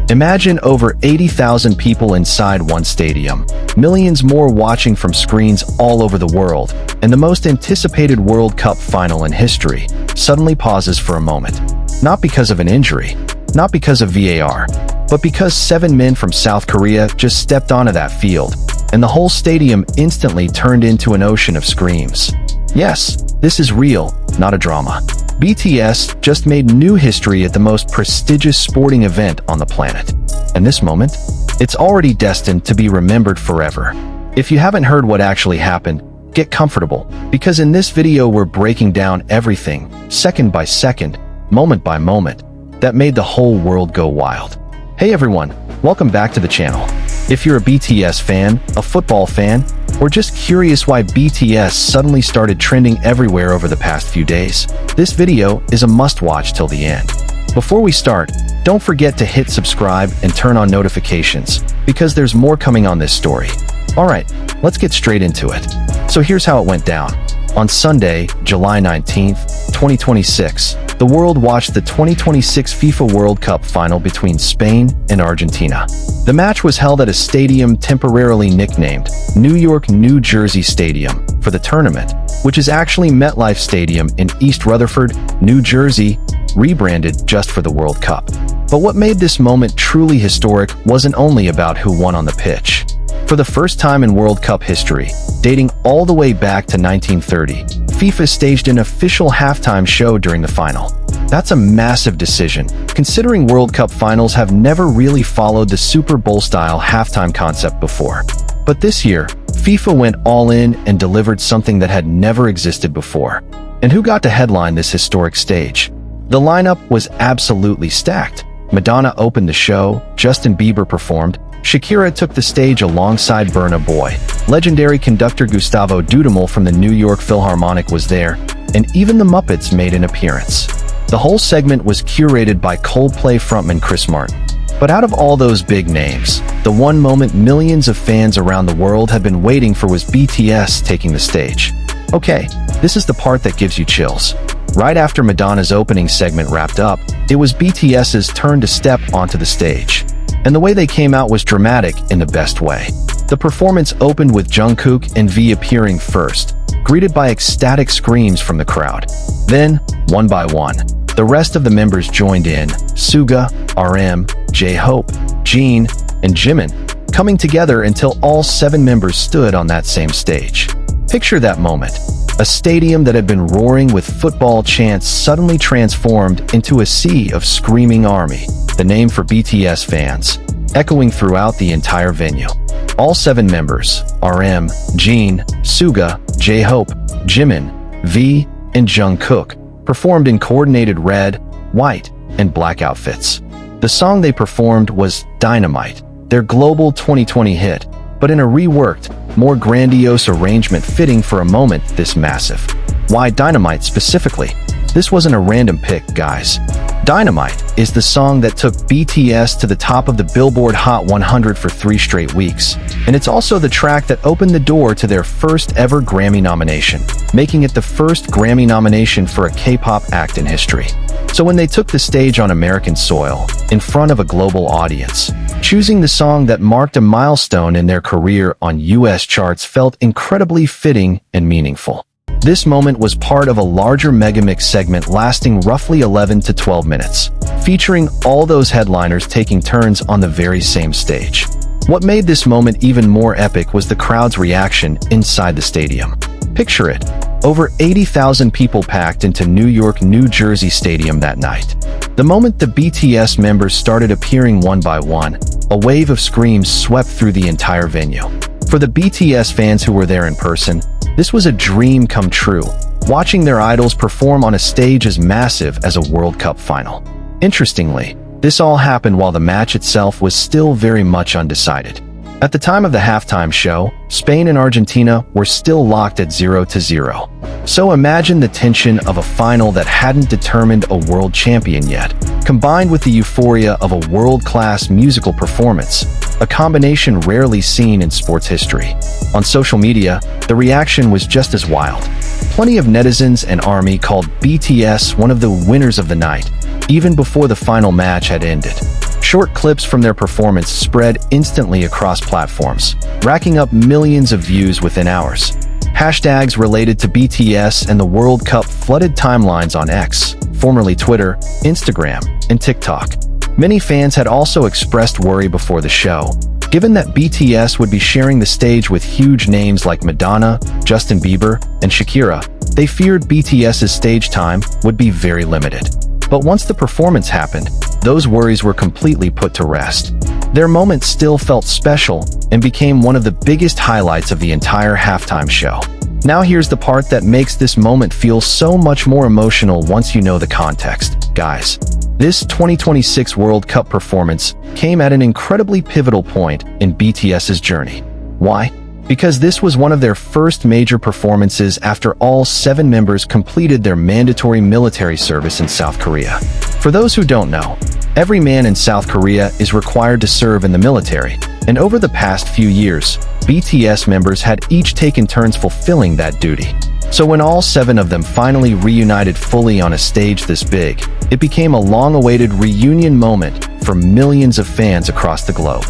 Imagine over 80,000 people inside one stadium, millions more watching from screens all over the world, and the most anticipated World Cup final in history suddenly pauses for a moment. Not because of an injury, not because of VAR, but because 7 men from South Korea just stepped onto that field, and the whole stadium instantly turned into an ocean of screams. Yes, this is real, not a drama. BTS just made new history at the most prestigious sporting event on the planet. And this moment, it's already destined to be remembered forever. If you haven't heard what actually happened, get comfortable, because in this video we're breaking down everything, second by second, moment by moment, that made the whole world go wild. Hey everyone, welcome back to the channel. If you're a BTS fan, a football fan, or just curious why BTS suddenly started trending everywhere over the past few days, this video is a must-watch till the end. Before we start, don't forget to hit subscribe and turn on notifications, because there's more coming on this story. Alright, let's get straight into it. So here's how it went down. On Sunday, July 19th, 2026, the world watched the 2026 FIFA World Cup final between Spain and Argentina. The match was held at a stadium temporarily nicknamed New York, New Jersey Stadium for the tournament, which is actually MetLife Stadium in East Rutherford, New Jersey, rebranded just for the World Cup. But what made this moment truly historic wasn't only about who won on the pitch. For the first time in World Cup history, dating all the way back to 1930, FIFA staged an official halftime show during the final. That's a massive decision, considering World Cup finals have never really followed the Super Bowl-style halftime concept before. But this year, FIFA went all in and delivered something that had never existed before. And who got to headline this historic stage? The lineup was absolutely stacked. Madonna opened the show, Justin Bieber performed, Shakira took the stage alongside Burna Boy, legendary conductor Gustavo Dudamel from the New York Philharmonic was there, and even the Muppets made an appearance. The whole segment was curated by Coldplay frontman Chris Martin. But out of all those big names, the one moment millions of fans around the world had been waiting for was BTS taking the stage. Okay, this is the part that gives you chills. Right after Madonna's opening segment wrapped up, it was BTS's turn to step onto the stage. And the way they came out was dramatic in the best way. The performance opened with Jungkook and V appearing first, greeted by ecstatic screams from the crowd. Then, one by one, the rest of the members joined in, Suga, RM, jhope, Jimin, and Jimin, coming together until all 7 members stood on that same stage. Picture that moment. A stadium that had been roaring with football chants suddenly transformed into a sea of screaming army, the name for BTS fans, echoing throughout the entire venue. All 7 members, RM, Jin, Suga, jhope, Jimin, V, and Jungkook, performed in coordinated red, white, and black outfits. The song they performed was Dynamite, their global 2020 hit, but in a reworked, more grandiose arrangement fitting for a moment this massive. Why Dynamite specifically? This wasn't a random pick, guys. Dynamite is the song that took BTS to the top of the Billboard Hot 100 for 3 straight weeks, and it's also the track that opened the door to their first ever Grammy nomination, making it the first Grammy nomination for a K-pop act in history. So when they took the stage on American soil, in front of a global audience, choosing the song that marked a milestone in their career on US charts felt incredibly fitting and meaningful. This moment was part of a larger megamix segment lasting roughly 11 to 12 minutes, featuring all those headliners taking turns on the very same stage. What made this moment even more epic was the crowd's reaction inside the stadium. Picture it. Over 80,000 people packed into New York, New Jersey Stadium that night. The moment the BTS members started appearing one by one, a wave of screams swept through the entire venue. For the BTS fans who were there in person, this was a dream come true, watching their idols perform on a stage as massive as a World Cup final. Interestingly, this all happened while the match itself was still very much undecided. At the time of the halftime show, Spain and Argentina were still locked at 0-0. So imagine the tension of a final that hadn't determined a world champion yet, combined with the euphoria of a world-class musical performance, a combination rarely seen in sports history. On social media, the reaction was just as wild. Plenty of netizens and ARMY called BTS one of the winners of the night, even before the final match had ended. Short clips from their performance spread instantly across platforms, racking up millions of views within hours. Hashtags related to BTS and the World Cup flooded timelines on X, formerly Twitter, Instagram, and TikTok. Many fans had also expressed worry before the show. Given that BTS would be sharing the stage with huge names like Madonna, Justin Bieber, and Shakira, they feared BTS's stage time would be very limited. But once the performance happened, those worries were completely put to rest. Their moment still felt special and became one of the biggest highlights of the entire halftime show. Now here's the part that makes this moment feel so much more emotional once you know the context, guys. This 2026 World Cup performance came at an incredibly pivotal point in BTS's journey. Why? Because this was one of their first major performances after all 7 members completed their mandatory military service in South Korea. For those who don't know, every man in South Korea is required to serve in the military, and over the past few years, BTS members had each taken turns fulfilling that duty. So when all 7 of them finally reunited fully on a stage this big, it became a long-awaited reunion moment for millions of fans across the globe.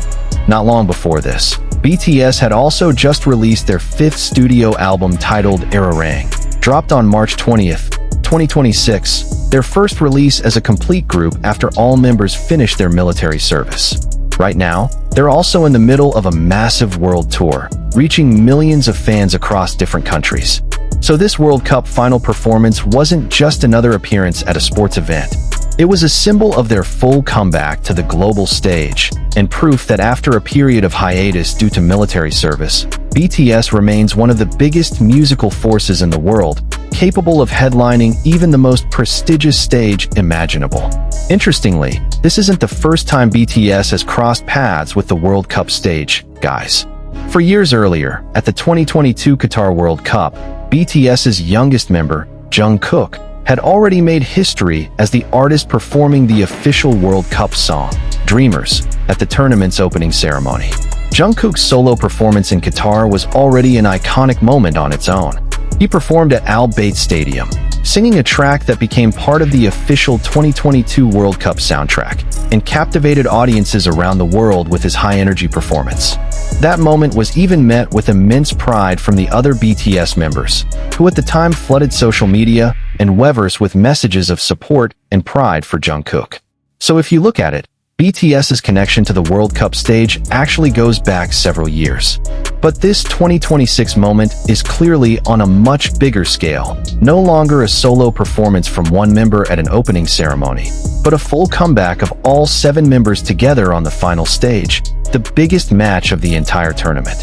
Not long before this, BTS had also just released their 5th studio album titled Erarang, dropped on March 20th, 2026, their first release as a complete group after all members finished their military service. Right now, they're also in the middle of a massive world tour, reaching millions of fans across different countries. So this World Cup final performance wasn't just another appearance at a sports event. It was a symbol of their full comeback to the global stage, and proof that after a period of hiatus due to military service, BTS remains one of the biggest musical forces in the world, capable of headlining even the most prestigious stage imaginable. Interestingly, this isn't the first time BTS has crossed paths with the World Cup stage, guys. For years earlier, at the 2022 Qatar World Cup, BTS's youngest member, Jungkook, had already made history as the artist performing the official World Cup song, Dreamers, at the tournament's opening ceremony. Jungkook's solo performance in Qatar was already an iconic moment on its own. He performed at Al Bayt Stadium, singing a track that became part of the official 2022 World Cup soundtrack, and captivated audiences around the world with his high-energy performance. That moment was even met with immense pride from the other BTS members, who at the time flooded social media and Weverse with messages of support and pride for Jungkook. So if you look at it, BTS's connection to the World Cup stage actually goes back several years. But this 2026 moment is clearly on a much bigger scale, no longer a solo performance from one member at an opening ceremony, but a full comeback of all 7 members together on the final stage, the biggest match of the entire tournament.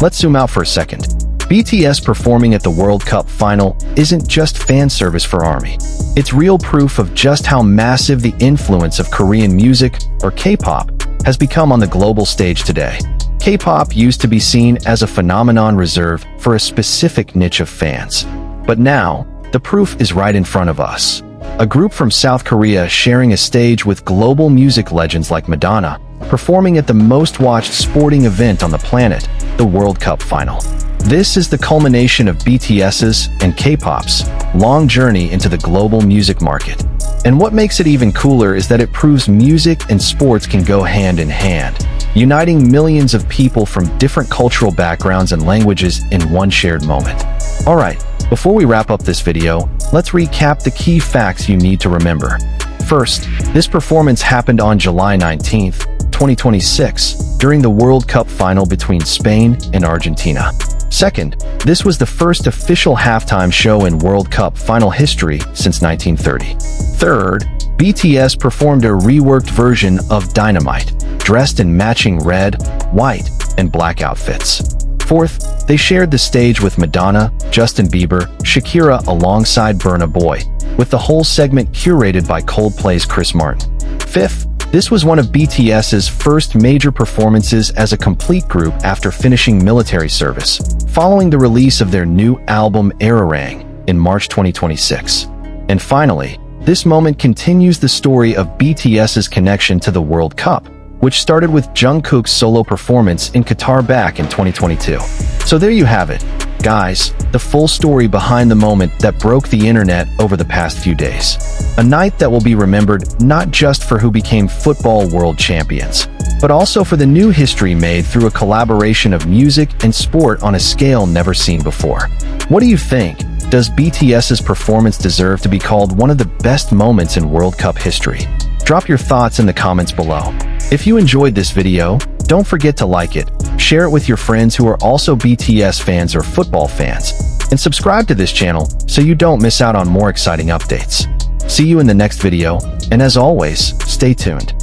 Let's zoom out for a second. BTS performing at the World Cup final isn't just fan service for ARMY. It's real proof of just how massive the influence of Korean music, or K-pop, has become on the global stage today. K-pop used to be seen as a phenomenon reserved for a specific niche of fans. But now, the proof is right in front of us. A group from South Korea sharing a stage with global music legends like Madonna, performing at the most-watched sporting event on the planet, the World Cup final. This is the culmination of BTS's and K-pop's long journey into the global music market. And what makes it even cooler is that it proves music and sports can go hand in hand, uniting millions of people from different cultural backgrounds and languages in one shared moment. Alright, before we wrap up this video, let's recap the key facts you need to remember. First, this performance happened on July 19th, 2026, during the World Cup final between Spain and Argentina. Second, this was the first official halftime show in World Cup final history since 1930. Third, BTS performed a reworked version of Dynamite, dressed in matching red, white, and black outfits. Fourth, they shared the stage with Madonna, Justin Bieber, Shakira alongside Burna Boy, with the whole segment curated by Coldplay's Chris Martin. Fifth, this was one of BTS's first major performances as a complete group after finishing military service, following the release of their new album Erarang in March 2026. And finally, this moment continues the story of BTS's connection to the World Cup, which started with Jungkook's solo performance in Qatar back in 2022. So there you have it. Guys, the full story behind the moment that broke the internet over the past few days. A night that will be remembered not just for who became football world champions, but also for the new history made through a collaboration of music and sport on a scale never seen before. What do you think? Does BTS's performance deserve to be called one of the best moments in World Cup history? Drop your thoughts in the comments below. If you enjoyed this video, don't forget to like it, share it with your friends who are also BTS fans or football fans, and subscribe to this channel so you don't miss out on more exciting updates. See you in the next video, and as always, stay tuned.